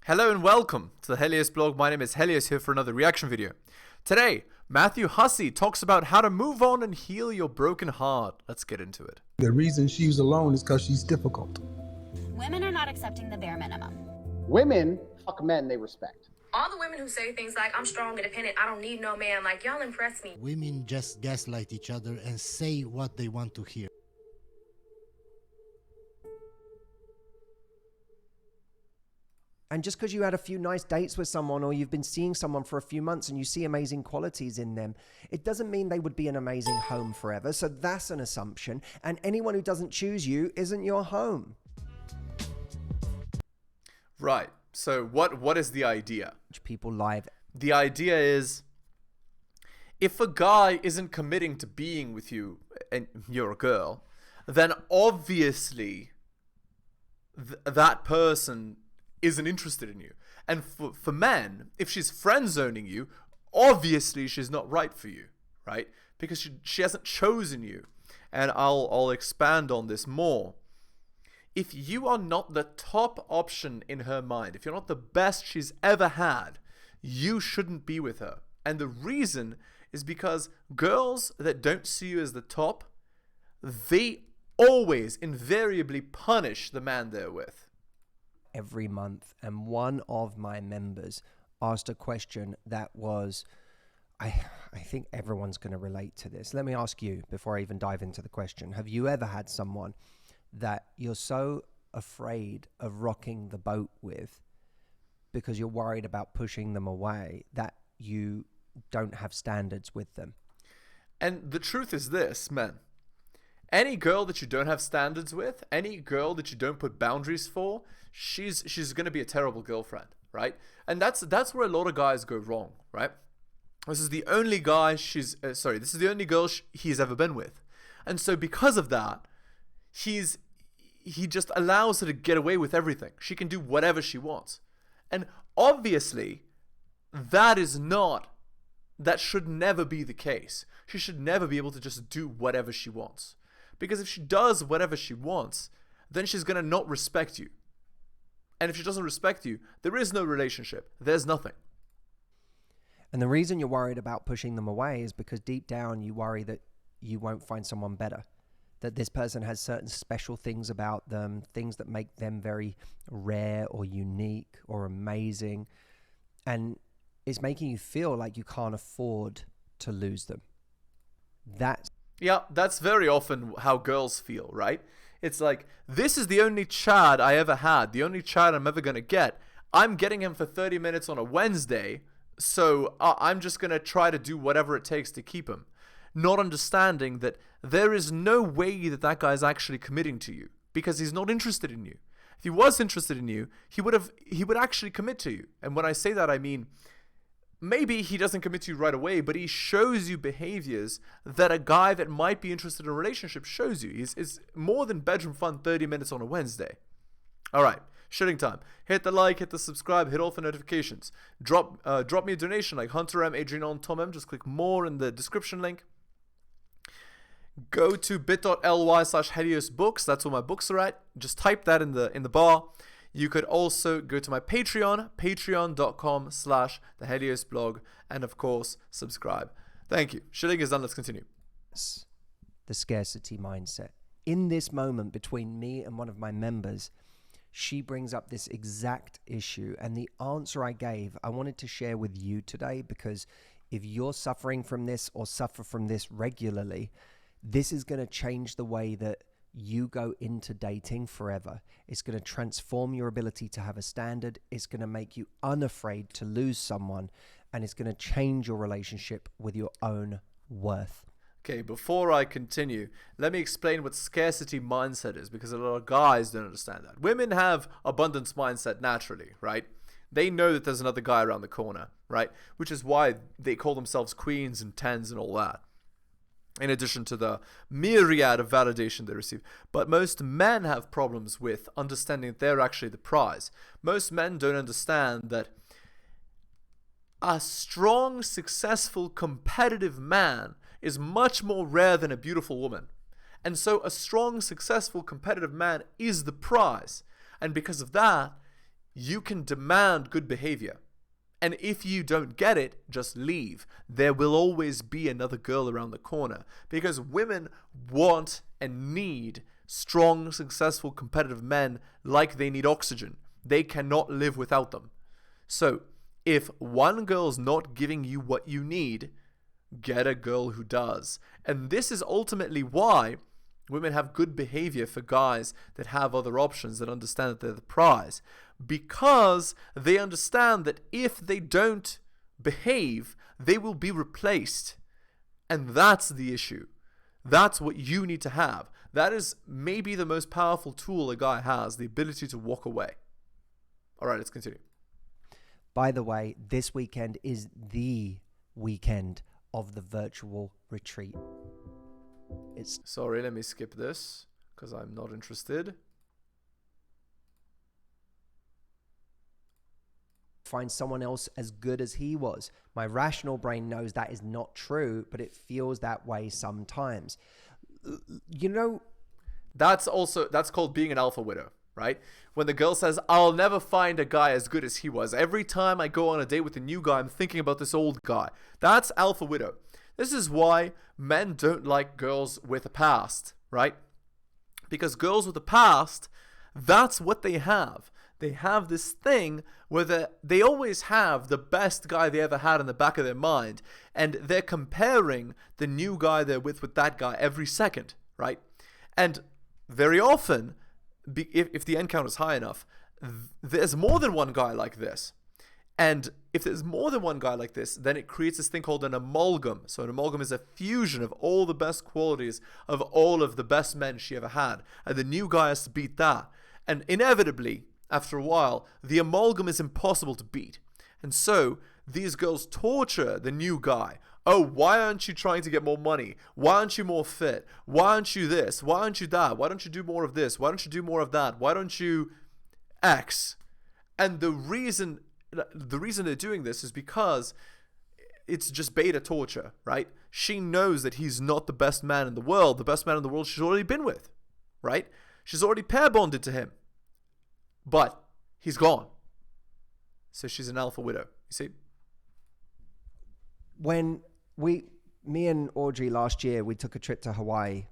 Hello and welcome to the Helios blog. My name is Helios, here for another reaction video. Today, Matthew Hussey talks about how to move on and heal your broken heart. Let's get into it. The reason she's alone is because she's difficult. Women are not accepting the bare minimum. Women fuck men they respect. All the women who say things like, I'm strong, independent, I don't need no man, like, y'all impress me. Women just gaslight each other and say what they want to hear. And just because you had a few nice dates with someone or you've been seeing someone for a few months and you see amazing qualities in them, it doesn't mean they would be an amazing home forever. So that's an assumption. And anyone who doesn't choose you isn't your home. Right. So what is the idea? People lie. The idea is, if a guy isn't committing to being with you and you're a girl, then obviously that person isn't interested in you. And for men, if she's friend zoning you, obviously she's not right for you, right? Because she hasn't chosen you. And I'll expand on this more. If you are not the top option in her mind, if you're not the best she's ever had, you shouldn't be with her. And the reason is because girls that don't see you as the top, they always invariably punish the man they're with. Every month, and one of my members asked a question that was, I think everyone's going to relate to this. Let me ask you before I even dive into the question. Have you ever had someone that you're so afraid of rocking the boat with because you're worried about pushing them away that you don't have standards with them? And the truth is this, men. Any girl that you don't have standards with, any girl that you don't put boundaries for, she's going to be a terrible girlfriend, right? And that's where a lot of guys go wrong, right? This is the only guy this is the only girl he's ever been with. And so because of that, he just allows her to get away with everything. She can do whatever she wants. And obviously, that should never be the case. She should never be able to just do whatever she wants. Because if she does whatever she wants, then she's going to not respect you. And if she doesn't respect you, there is no relationship. There's nothing. And the reason you're worried about pushing them away is because deep down you worry that you won't find someone better. That this person has certain special things about them, things that make them very rare or unique or amazing. And it's making you feel like you can't afford to lose them. That's very often how girls feel, right? It's like, this is the only Chad I ever had, the only Chad I'm ever going to get. I'm getting him for 30 minutes on a Wednesday, so I'm just going to try to do whatever it takes to keep him. Not understanding that there is no way that guy's actually committing to you, because he's not interested in you. If he was interested in you, he would actually commit to you. And when I say that, I mean, maybe he doesn't commit to you right away, but he shows you behaviors that a guy that might be interested in a relationship shows you. It's more than bedroom fun 30 minutes on a Wednesday. All right, shooting time. Hit the like, hit the subscribe, hit all the notifications. Drop me a donation like Hunter M, Adrian on, Tom M. Just click more in the description link. Go to bit.ly/heliosbooks. That's where my books are at. Just type that in the bar. You could also go to my Patreon, patreon.com/theheliosblog, and of course, subscribe. Thank you. Shilling is done. Let's continue. The scarcity mindset. In this moment between me and one of my members, she brings up this exact issue, and the answer I gave, I wanted to share with you today, because if you're suffering from this or suffer from this regularly, this is going to change the way that you go into dating forever. It's going to transform your ability to have a standard. It's going to make you unafraid to lose someone, and it's going to change your relationship with your own worth. Okay, before I continue, let me explain what scarcity mindset is, because a lot of guys don't understand that. Women have abundance mindset naturally, right? They know that there's another guy around the corner, right? Which is why they call themselves queens and tens and all that, in addition to the myriad of validation they receive. But most men have problems with understanding that they're actually the prize. Most men don't understand that a strong, successful, competitive man is much more rare than a beautiful woman. And so a strong, successful, competitive man is the prize. And because of that, you can demand good behavior. And if you don't get it, just leave. There will always be another girl around the corner, because women want and need strong, successful, competitive men like they need oxygen. They cannot live without them. So if one girl's not giving you what you need, get a girl who does. And this is ultimately why women have good behavior for guys that have other options, that understand that they're the prize. Because they understand that if they don't behave, they will be replaced. And that's the issue. That's what you need to have. That is maybe the most powerful tool a guy has, the ability to walk away. All right, let's continue. By the way, this weekend is the weekend of the virtual retreat. Sorry, let me skip this because I'm not interested. Find someone else as good as he was. My rational brain knows that is not true, but it feels that way sometimes. You know, that's called being an alpha widow, right? When the girl says, I'll never find a guy as good as he was. Every time I go on a date with a new guy, I'm thinking about this old guy. That's alpha widow. This is why men don't like girls with a past, right? Because girls with a past, that's what they have. They have this thing where they always have the best guy they ever had in the back of their mind, and they're comparing the new guy they're with that guy every second, right? And very often, if the end count is high enough, there's more than one guy like this. And if there's more than one guy like this, then it creates this thing called an amalgam. So an amalgam is a fusion of all the best qualities of all of the best men she ever had. And the new guy has to beat that. And inevitably, after a while, the amalgam is impossible to beat. And so these girls torture the new guy. Oh, why aren't you trying to get more money? Why aren't you more fit? Why aren't you this? Why aren't you that? Why don't you do more of this? Why don't you do more of that? Why don't you X? And the reason they're doing this is because it's just beta torture, right? She knows that he's not the best man in the world. The best man in the world she's already been with, right? She's already pair bonded to him. But he's gone. So she's an alpha widow, you see? When me and Audrey last year, we took a trip to Hawaii,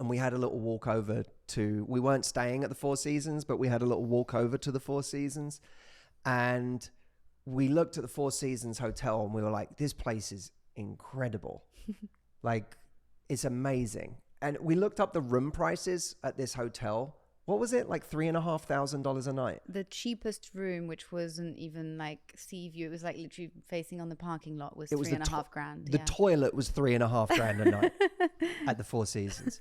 and we had a little walk over we weren't staying at the Four Seasons, but we had a little walk over to the Four Seasons. And we looked at the Four Seasons Hotel and we were like, this place is incredible. Like, it's amazing. And we looked up the room prices at this hotel. What was it? Like $3,500 a night? The cheapest room, which wasn't even like sea view, it was like literally facing on the parking lot, was $3.5 grand. The toilet was $3.5 grand a night at the Four Seasons.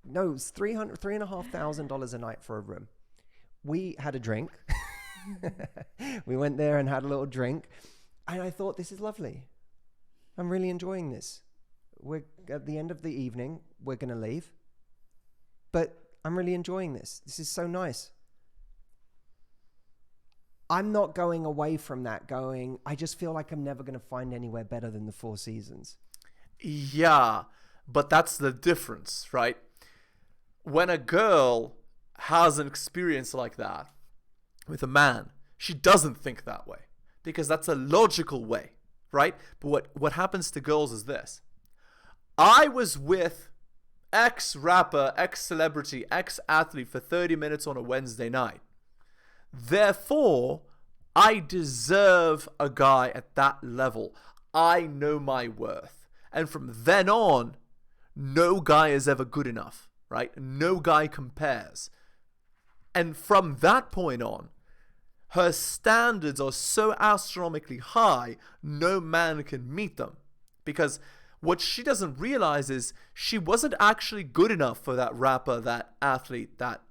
No, it was $3,500 a night for a room. We had a drink. We went there and had a little drink, and I thought, this is lovely. I'm really enjoying this. We're at the end of the evening. We're going to leave, but I'm really enjoying this. This is so nice. I'm not going away from that I just feel like I'm never going to find anywhere better than the Four Seasons. Yeah, but that's the difference, right? When a girl has an experience like that with a man, she doesn't think that way because that's a logical way, right? But what happens to girls is this. I was with X rapper, X celebrity, X athlete for 30 minutes on a Wednesday night. Therefore, I deserve a guy at that level. I know my worth. And from then on, no guy is ever good enough, right? No guy compares. And from that point on, her standards are so astronomically high, no man can meet them. Because what she doesn't realize is she wasn't actually good enough for that rapper, that athlete, that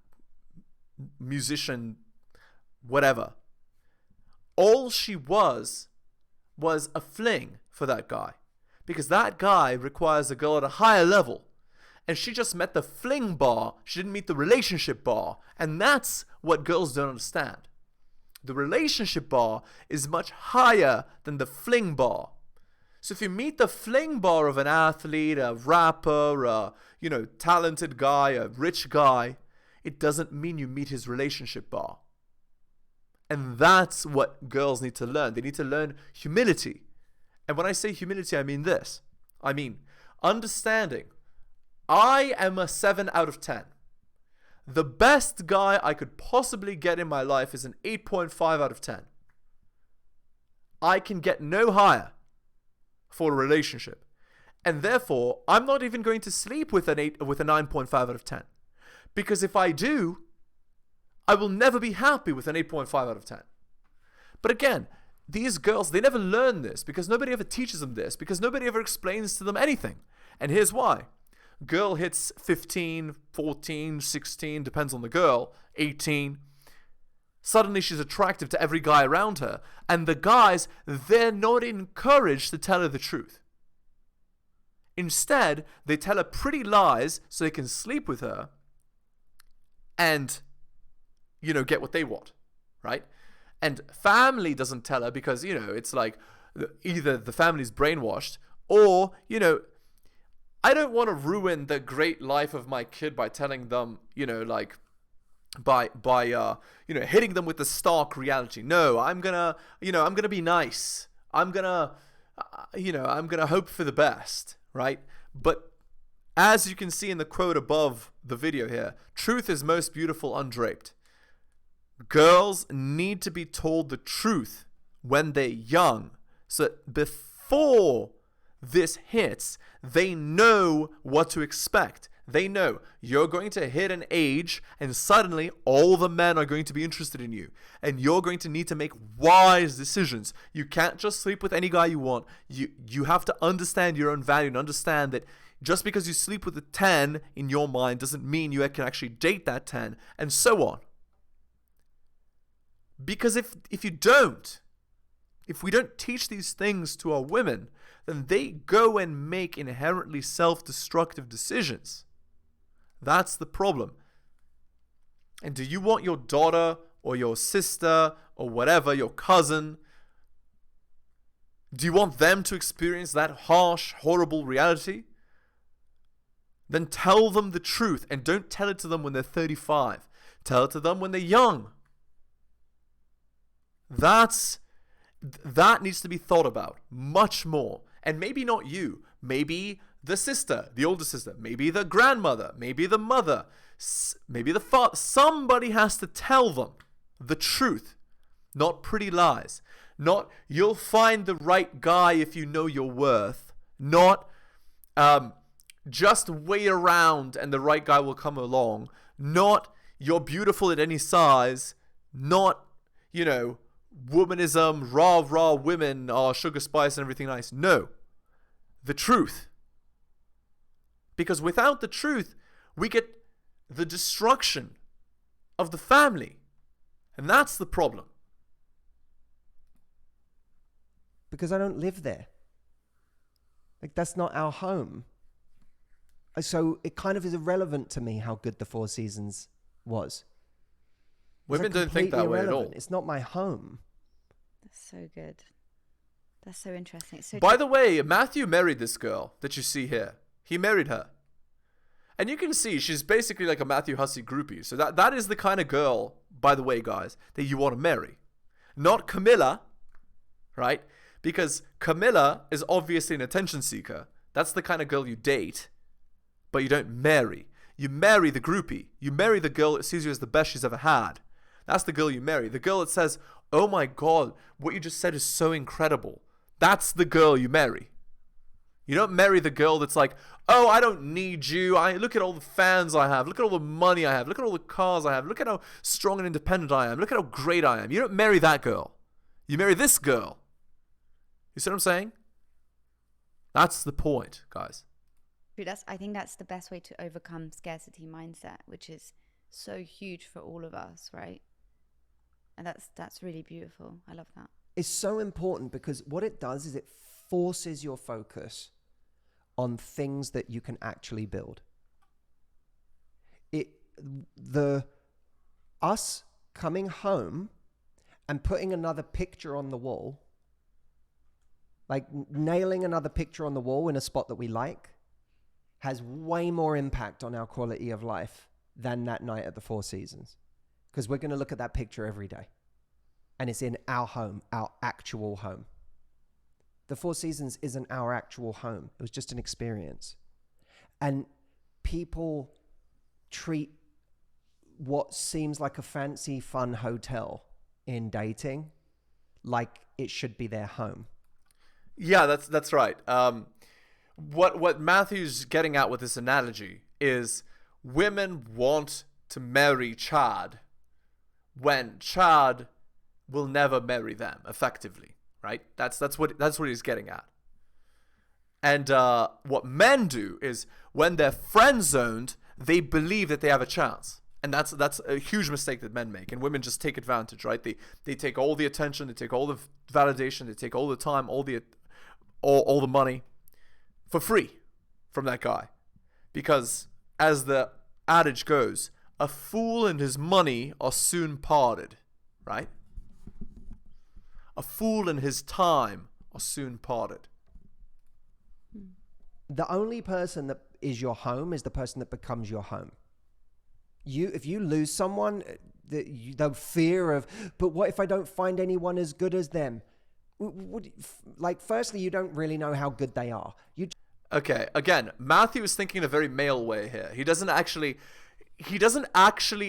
musician, whatever. All she was a fling for that guy. Because that guy requires a girl at a higher level. And she just met the fling bar. She didn't meet the relationship bar. And that's what girls don't understand. The relationship bar is much higher than the fling bar. So if you meet the fling bar of an athlete, a rapper, a talented guy, a rich guy, it doesn't mean you meet his relationship bar. And that's what girls need to learn. They need to learn humility. And when I say humility, I mean this. I mean understanding. I am a 7 out of 10. The best guy I could possibly get in my life is an 8.5 out of 10. I can get no higher for a relationship. And therefore, I'm not even going to sleep with a 9.5 out of 10. Because if I do, I will never be happy with an 8.5 out of 10. But again, these girls, they never learn this because nobody ever teaches them this, because nobody ever explains to them anything. And here's why. Girl hits 15, 14, 16, depends on the girl, 18. Suddenly she's attractive to every guy around her. And the guys, they're not encouraged to tell her the truth. Instead, they tell her pretty lies so they can sleep with her and, get what they want, right? And family doesn't tell her because, it's like either the family's brainwashed or, I don't want to ruin the great life of my kid by telling them, by hitting them with the stark reality. No, I'm gonna be nice. I'm gonna hope for the best, right? But as you can see in the quote above the video here, truth is most beautiful undraped. Girls need to be told the truth when they're young, so that before this hits, they know what to expect. They know you're going to hit an age and suddenly all the men are going to be interested in you. And you're going to need to make wise decisions. You can't just sleep with any guy you want. You have to understand your own value and understand that just because you sleep with a 10 in your mind doesn't mean you can actually date that 10, and so on. Because if we don't teach these things to our women, then they go and make inherently self-destructive decisions. That's the problem. And do you want your daughter or your sister or whatever, your cousin, do you want them to experience that harsh, horrible reality? Then tell them the truth, and don't tell it to them when they're 35. Tell it to them when they're young. That needs to be thought about much more. And maybe not you. Maybe the sister, the older sister. Maybe the grandmother. Maybe the mother. Maybe the father. Somebody has to tell them the truth. Not pretty lies. Not you'll find the right guy if you know your worth. Not just wait around and the right guy will come along. Not you're beautiful at any size. Not, womanism, rah, women are sugar spice and everything nice. No. The truth. Because without the truth, we get the destruction of the family. And that's the problem. Because I don't live there. Like, that's not our home. So it kind of is irrelevant to me how good the Four Seasons was. Women don't think that way at all. It's not my home. That's so good. That's so interesting. It's so By the way, Matthew married this girl that you see here. He married her. And you can see she's basically like a Matthew Hussey groupie. So that is the kind of girl, by the way, guys, that you want to marry. Not Camilla, right? Because Camilla is obviously an attention seeker. That's the kind of girl you date, but you don't marry. You marry the groupie. You marry the girl that sees you as the best she's ever had. That's the girl you marry. The girl that says, oh my God, what you just said is so incredible. That's the girl you marry. You don't marry the girl that's like, oh, I don't need you. Look at all the fans I have. Look at all the money I have. Look at all the cars I have. Look at how strong and independent I am. Look at how great I am. You don't marry that girl. You marry this girl. You see what I'm saying? That's the point, guys. I think that's the best way to overcome scarcity mindset, which is so huge for all of us, right? And that's really beautiful. I love that. It's so important because what it does is it forces your focus on things that you can actually build. Us coming home and putting another picture on the wall, like nailing another picture on the wall in a spot that we like, has way more impact on our quality of life than that night at the Four Seasons. Because we're going to look at that picture every day. and it's in our home, our actual home. The Four Seasons isn't our actual home. It was just an experience. And people treat what seems like a fancy, fun hotel in dating like it should be their home. Yeah, that's right. What Matthew's getting at with this analogy is women want to marry Chad when Chad will never marry them effectively, right? That's what he's getting at. And what men do is when they're friend zoned, they believe that they have a chance. And that's a huge mistake that men make, and women just take advantage, right? They take all the attention, they take all the validation, they take all the time, all the money for free from that guy. Because as the adage goes, a fool and his money are soon parted, right? A fool and his time are soon parted. The only person that is your home is the person that becomes your home. If you lose someone, the fear of, but what if I don't find anyone as good as them? Firstly, you don't really know how good they are. Okay, again, Matthew is thinking in a very male way here. He doesn't actually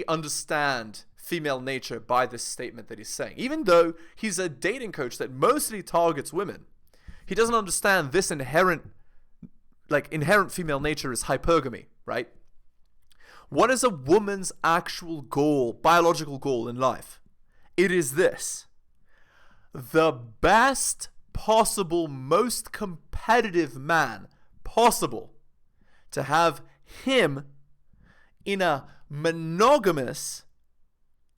understand female nature by this statement that he's saying. Even though he's a dating coach that mostly targets women, he doesn't understand this inherent female nature is hypergamy, right? What is a woman's actual goal, biological goal in life? It is this: the best possible, most competitive man possible, to have him in a monogamous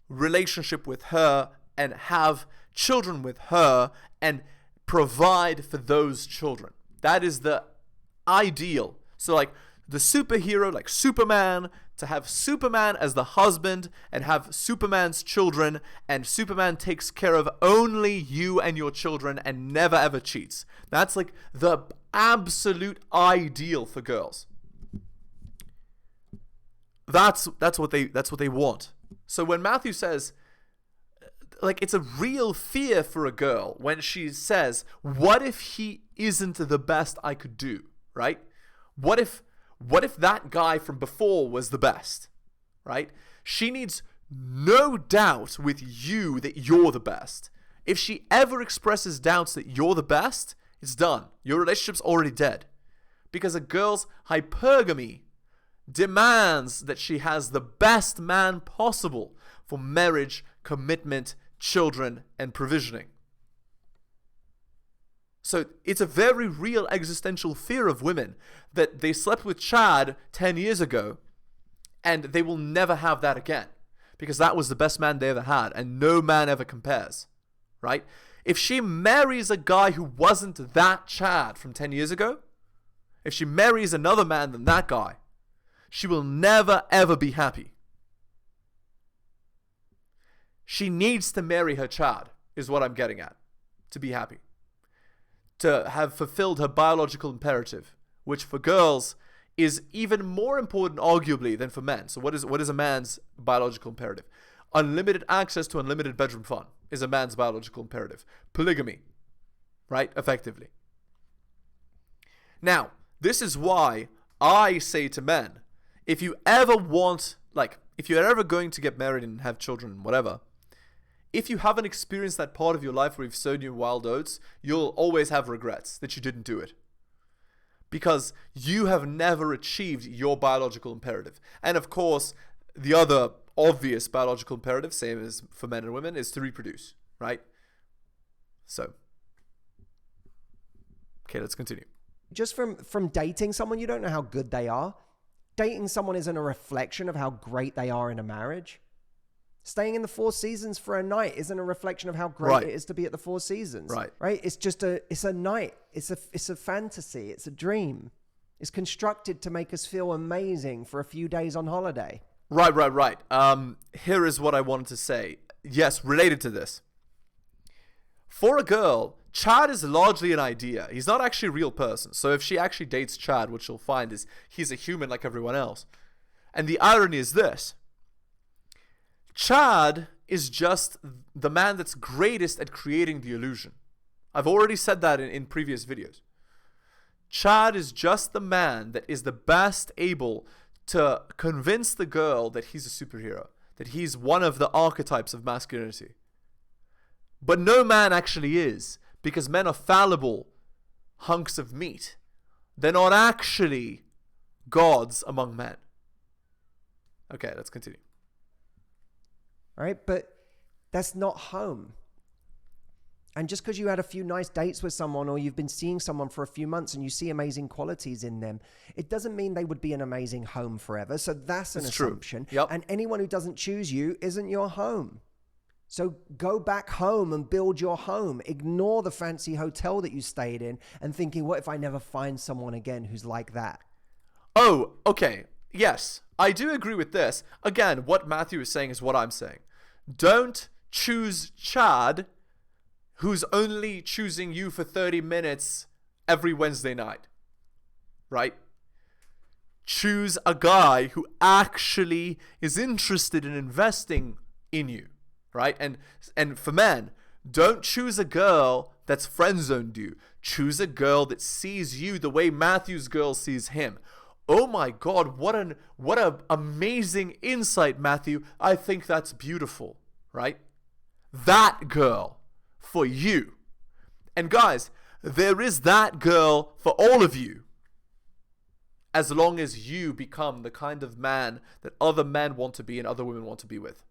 relationship with her and have children with her and provide for those children. That is the ideal. So like the superhero, like Superman, to have Superman as the husband and have Superman's children, and Superman takes care of only you and your children and never ever cheats. That's like the absolute ideal for girls. That's what they want. So when Matthew says, like, it's a real fear for a girl when she says, what if he isn't the best I could do, right? What if that guy from before was the best, right? She needs no doubt with you that you're the best. If she ever expresses doubts that you're the best, it's done. Your relationship's already dead. Because a girl's hypergamy demands that she has the best man possible for marriage, commitment, children, and provisioning. So it's a very real existential fear of women that they slept with Chad 10 years ago and they will never have that again because that was the best man they ever had and no man ever compares, right? If she marries a guy who wasn't that Chad from 10 years ago, if she marries another man than that guy, she will never ever be happy. She needs to marry her Chad, is what I'm getting at, to be happy. To have fulfilled her biological imperative, which for girls is even more important arguably than for men. So what is a man's biological imperative? Unlimited access to unlimited bedroom fun is a man's biological imperative. Polygamy, right? Effectively. Now, this is why I say to men, if you ever want, if you're ever going to get married and have children and whatever, if you haven't experienced that part of your life where you've sown your wild oats, you'll always have regrets that you didn't do it. Because you have never achieved your biological imperative. And of course, the other obvious biological imperative, same as for men and women, is to reproduce, right? So, okay, let's continue. Just from dating someone, you don't know how good they are. Dating someone isn't a reflection of how great they are in a marriage. Staying in the Four Seasons for a night isn't a reflection of how great it is to be at the Four Seasons. Right? It's just it's a night. It's a fantasy. It's a dream. It's constructed to make us feel amazing for a few days on holiday. Right. Here is what I wanted to say. Yes, related to this. For a girl, Chad is largely an idea. He's not actually a real person. So if she actually dates Chad, what she'll find is he's a human like everyone else. And the irony is this. Chad is just the man that's greatest at creating the illusion. I've already said that in previous videos. Chad is just the man that is the best able to convince the girl that he's a superhero, that he's one of the archetypes of masculinity. But no man actually is, because men are fallible hunks of meat. They're not actually gods among men. Okay, let's continue. All right, but that's not home. And just because you had a few nice dates with someone, or you've been seeing someone for a few months and you see amazing qualities in them, it doesn't mean they would be an amazing home forever. So that's an assumption. Yep. And anyone who doesn't choose you isn't your home. So go back home and build your home. Ignore the fancy hotel that you stayed in and thinking, what if I never find someone again who's like that? Oh, okay. Yes, I do agree with this. Again, what Matthew is saying is what I'm saying. Don't choose Chad, who's only choosing you for 30 minutes every Wednesday night, right? Choose a guy who actually is interested in investing in you, right? And for men, don't choose a girl that's friend-zoned you. Choose a girl that sees you the way Matthew's girl sees him. Oh my God, what an amazing insight, Matthew. I think that's beautiful, right? That girl for you. And guys, there is that girl for all of you, as long as you become the kind of man that other men want to be and other women want to be with.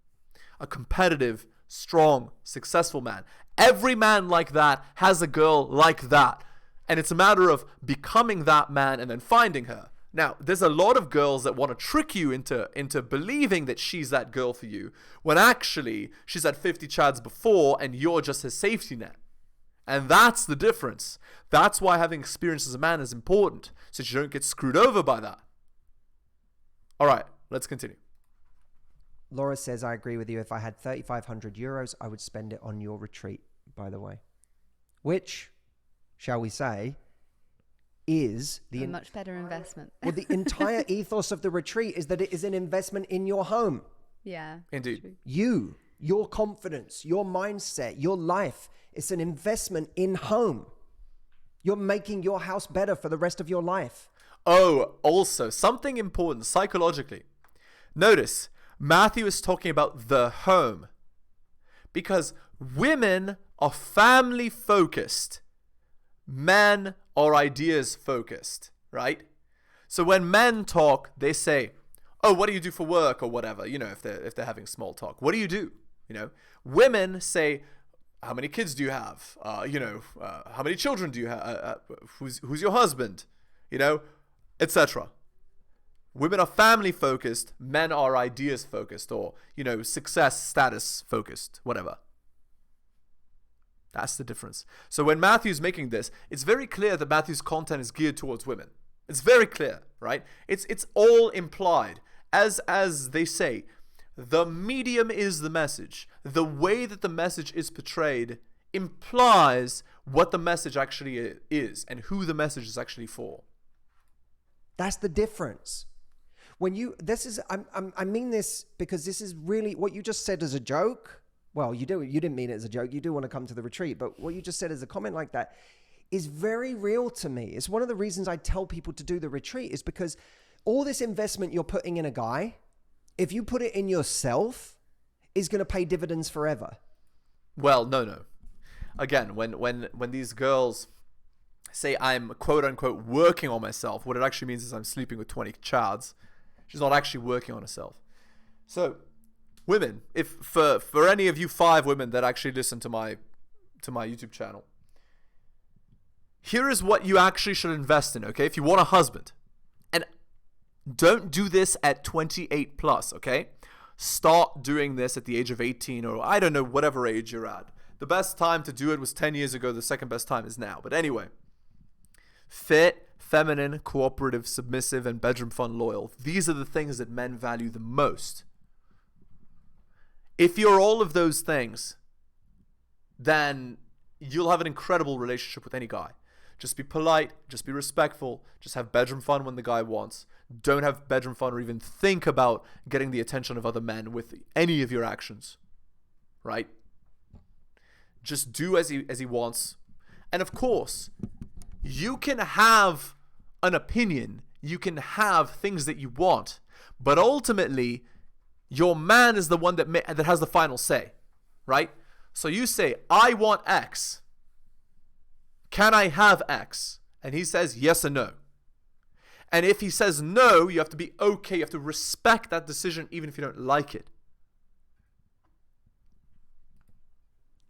A competitive, strong, successful man. Every man like that has a girl like that. And it's a matter of becoming that man and then finding her. Now, there's a lot of girls that want to trick you into believing that she's that girl for you, when actually she's had 50 chads before and you're just his safety net. And that's the difference. That's why having experience as a man is important, so you don't get screwed over by that. All right, let's continue. Laura says, I agree with you. If I had 3,500 euros, I would spend it on your retreat, by the way. Which, shall we say, is a much better investment. Well, the entire ethos of the retreat is that it is an investment in your home. Yeah. Indeed. True. You, your confidence, your mindset, your life. It's an investment in home. You're making your house better for the rest of your life. Oh, also, something important psychologically. Notice, Matthew is talking about the home. Because women are family focused. Men are ideas focused, right? So when men talk, they say, oh, what do you do for work or whatever, you know, if they're having small talk. What do you do? You know, women say, how many kids do you have? How many children do you have? Who's your husband? You know, etc. Women are family focused, men are ideas focused, or, you know, success, status focused, whatever. That's the difference. So when Matthew's making this, it's very clear that Matthew's content is geared towards women. It's very clear, right? It's all implied. As they say, the medium is the message. The way that the message is portrayed implies what the message actually is and who the message is actually for. That's the difference. When you, I mean this because this is really what you just said as a joke. Well, you didn't mean it as a joke. You do want to come to the retreat, but what you just said as a comment like that is very real to me. It's one of the reasons I tell people to do the retreat, is because all this investment you're putting in a guy, if you put it in yourself, is going to pay dividends forever. Well, no. Again, when these girls say I'm quote unquote working on myself, what it actually means is I'm sleeping with 20 chads. She's not actually working on herself. So, women, if for any of you 5 women that actually listen to my YouTube channel, here is what you actually should invest in, okay? If you want a husband. And don't do this at 28 plus, okay? Start doing this at the age of 18 or I don't know, whatever age you're at. The best time to do it was 10 years ago. The second best time is now. But anyway, fit, feminine, cooperative, submissive, and bedroom fun loyal. These are the things that men value the most. If you're all of those things, then you'll have an incredible relationship with any guy. Just be polite, just be respectful, just have bedroom fun when the guy wants. Don't have bedroom fun or even think about getting the attention of other men with any of your actions. right? Just do as he wants. And of course, you can have an opinion, you can have things that you want, but ultimately, your man is the one that has the final say, right? So you say, I want X. Can I have X? And he says yes or no. And if he says no, you have to be okay. You have to respect that decision even if you don't like it.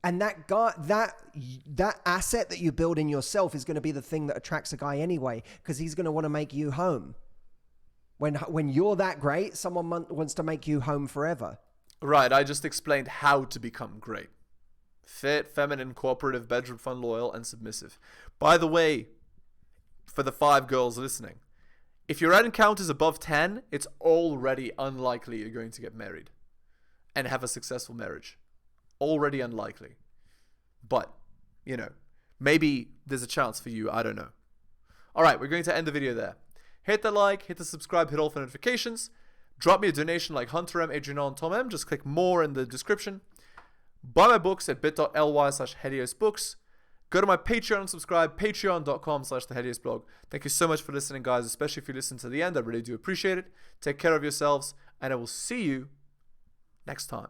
And that guy, that asset that you build in yourself is going to be the thing that attracts a guy anyway, because he's going to want to make you home. When you're that great, someone wants to make you home forever. Right, I just explained how to become great. Fit, feminine, cooperative, bedroom fun, loyal, and submissive. By the way, for the 5 girls listening, if your N count is above 10, it's already unlikely you're going to get married and have a successful marriage. Already unlikely. But, you know, maybe there's a chance for you. I don't know. All right, we're going to end the video there. Hit the like, hit the subscribe, hit all for notifications. Drop me a donation like Hunter M, Adrian and Tom M. Just click more in the description. Buy my books at bit.ly/heliosbooks. Go to my Patreon and subscribe, patreon.com/theheliosblog. Thank you so much for listening, guys, especially if you listen to the end. I really do appreciate it. Take care of yourselves, and I will see you next time.